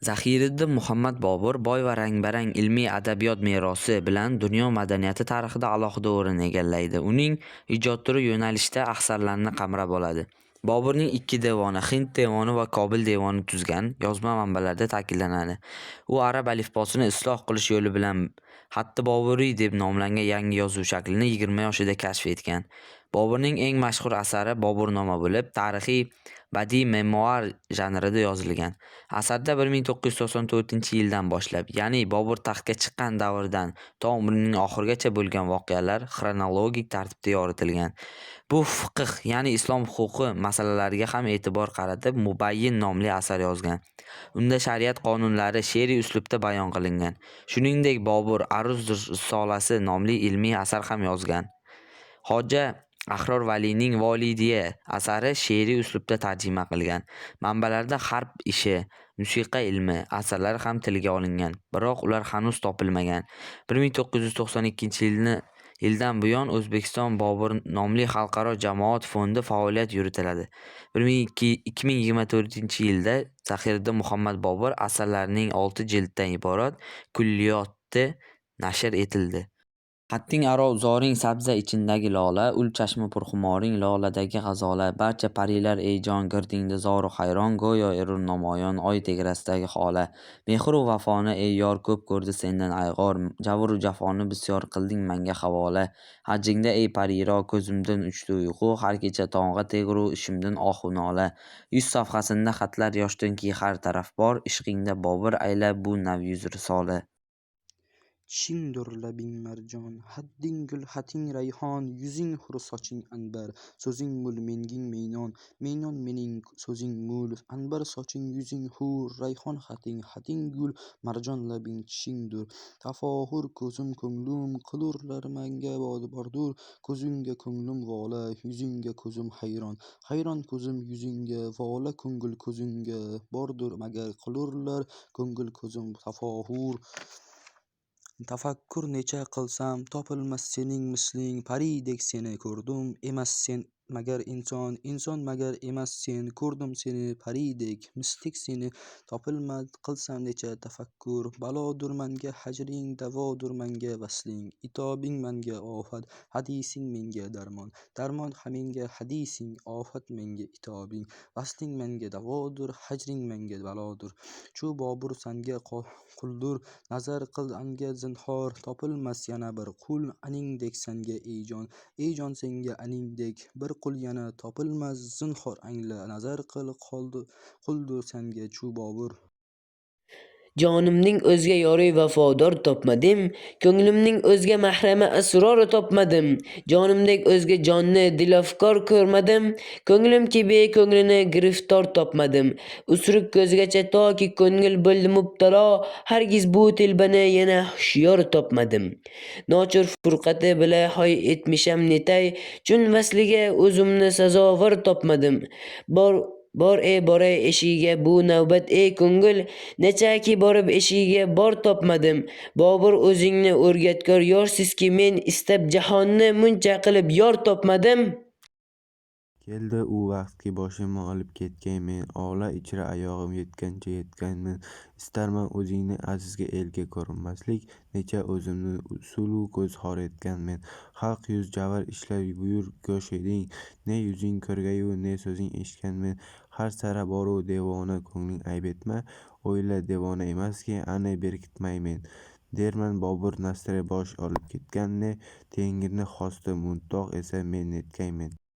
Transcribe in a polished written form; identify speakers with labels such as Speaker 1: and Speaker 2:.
Speaker 1: Zaxiriddin Muhammad Bobur boy va rang-barang ilmiy adabiyot merosi bilan dunyo madaniyati tarixida alohida o'rin egallaydi. Uning ijod turi yo'nalishda asarlarni qamrab oladi. Boburning ikki devoni, Hind devoni va Kobil devoni tuzgan yozma manbalarda ta'kidlanadi. U arab alifbosini isloh qilish yo'li bilan xatti Boburiy deb nomlangan yangi yozuv shaklini 20 yoshida kashf etgan. Boburning eng mashhur asari Boburnoma bo'lib, tarixiy badiiy memuar janrida yozilgan. Asarda 1994-yildan boshlab, ya'ni Bobur taxtga chiqqan davrdan to umrining oxirigacha bo'lgan voqealar xronologik tartibda yoritilgan. Bu fiqh, ya'ni islom huquqi masalalariga ham e'tibor qaratib, Mubayyin nomli asar yozgan. Unda shariat qonunlari she'riy uslubda bayon qilingan. Shuningdek, Bobur Aruz risolasi nomli ilmiy asar ham yozgan. Hoja Ahror Valiyning Volidiya asari she'riy uslubda tarjima qilgan. Manbalarda harb ishi, musiqa ilmi asarlari ham tilga olingan, biroq ular hanuz topilmagan. 1992-yildan buyon O'zbekiston Bobur nomli xalqaro jamoat fondi faoliyat yuritiladi. 2024-yilda Zaxiriddin Muhammad Bobur asarlarining 6 jilddan iborat kulliyoti nashr etildi. Xatting aro zoring sabza ichindagi lola, ul chashmi purxumoring loladagi g'azola, barcha parilar ey jon girdingda zoru hayron, go'yo erur namoyon oy tegrasidagi xola. Mehr u vafoni ey yor ko'p ko'rdi sendan ayg'or, javru jafoni bisyor qilding menga havola. Hajjingda ey pariro ko'zimdan uchdi uyqu, har kecha tong'a tegru ishimdan ohu nola. 100 safhasinda xatlar yoshdanki har taraf bor, ishqingda Bobur ayla bu navyuz risola.
Speaker 2: Tishingdir labing marjon, hadding gul, xating rayhon, yuzing hur, soching anbar, so'zing mul, menging meynon mening so'zing mul, anbar soching, yuzing hur, rayhon xating gul, marjon labing tishingdir. Tafohur ko'zim ko'nglim qilurlar menga bordur, ko'zingga ko'nglim vola, yuzingga ko'zim hayron ko'zim yuzingga vola, ko'ngil ko'zingga bordur magar qilurlar ko'ngil ko'zim tafohur. Tafakkur necha qilsam topilmas sening misling, paridek seni ko'rdim, emas sen magar inson magar emas sen, ko'rdim seni paridek mislik seni topilmas qilsam necha tafakkur. Balodur manga hajring, davodur manga vasling, itobing manga ofat, hadising menga darmon menga hadising, ofat menga itobing, vasling menga davodur, hajring menga balodur. Chu Bobur sanga quldur, nazar qil anga zinhor, topilmas yana bir qul aningdek sanga ey jon senga aningdek bir qul yana topilmas, zinhor angla nazar qil quldur sanga chu Bobur.
Speaker 3: Jonimning o'zga yori vafodor topmadim, ko'nglimning o'zga mahrami asror topmadim. Jonimdek o'zga jonni dilafkor ko'rmadim, ko'nglimki beko'nglini giriftor topmadim. Usruk ko'zgacha toki ko'ngil bo'ldi mubtalo, hargiz bu telbani yana hushyor topmadim. Nochur furqati bila hoy etmisham netay, chun vasliga o'zimni sazovor topmadim. Bor boray eshigiga bu navbat ey ko'ngil, nechaki borib eshigiga bor topmadim. Bobur o'zingni o'rgatkor yorsizki, men istab jahonni muncha qilib yor topmadim.
Speaker 4: Keldi u vaqtki boshimni olib ketgaymen, ola ichra oyog'im yetgancha yetganmen. Istarman o'zingni azizga elga ko'rinmaslik, necha o'zimni sulu ko'z xor etganmen. Xalq yuz javr ishlar buyur go'sh eding, ne yuzing ko'rgayu ne so'zing eshitganmen. Har sara boru devona ko'ngling ayb etma, o'yla devona emaski ana berkitmaymen. Derman Bobur nasri bosh olib ketgan, ne tengirni xosti muntog' esa men netkaymen.